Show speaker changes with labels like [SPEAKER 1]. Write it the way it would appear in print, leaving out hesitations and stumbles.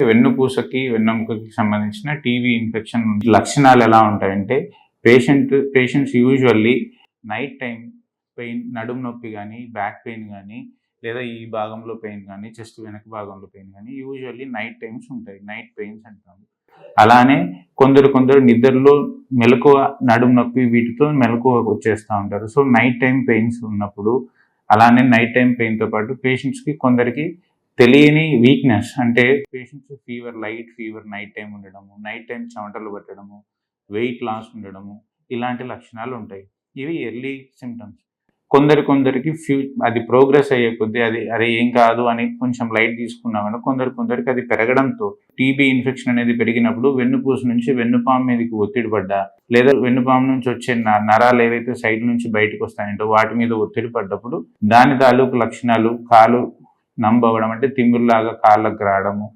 [SPEAKER 1] వెన్నుపూసకి వెన్నెముకకి సంబంధించిన TB infection లక్షణాలు ఎలా ఉంటాయంటే patients usually night time pain, నడుము నొప్పి కానీ, బ్యాక్ పెయిన్ కానీ, లేదా ఈ భాగంలో పెయిన్ కానీ, చెస్ట్ వెనక భాగంలో పెయిన్ కానీ యూజువల్లీ నైట్ టైమ్స్ ఉంటాయి. నైట్ పెయిన్స్ అంటాము. అలానే కొందరు నిద్రలో మెలకువ, నడుము నొప్పి వీటితో మెలకువ వచ్చేస్తూ ఉంటారు. సో నైట్ టైం పెయిన్స్ ఉన్నప్పుడు, అలానే నైట్ టైం పెయిన్తో పాటు పేషెంట్స్కి కొందరికి తెలియని వీక్నెస్, అంటే patients light fever night time ఉండడము, నైట్ టైం చెమటలు పట్టడము, వెయిట్ లాస్ ఉండడము, ఇలాంటి లక్షణాలు ఉంటాయి. ఇవి ఎర్లీ సిమ్టమ్స్. కొందరికి అది ప్రోగ్రెస్ అయ్యే కొద్దీ అరే ఏం కాదు అని కొంచెం లైట్ తీసుకున్నామని కొందరికి అది పెరగడంతో, టీబీ ఇన్ఫెక్షన్ అనేది పెరిగినప్పుడు వెన్నుపూస నుంచి వెన్నుపాము మీదకి ఒత్తిడి పడ్డా, లేదా వెన్నుపాము నుంచి వచ్చే నరాలు ఏవైతే సైడ్ నుంచి బయటకు వస్తాయంటో వాటి మీద ఒత్తిడి పడ్డప్పుడు దాని తాలూకు లక్షణాలు కాలు నంబవడం, అంటే తిమ్మిరిలాగా కాళ్ళకు రావడము,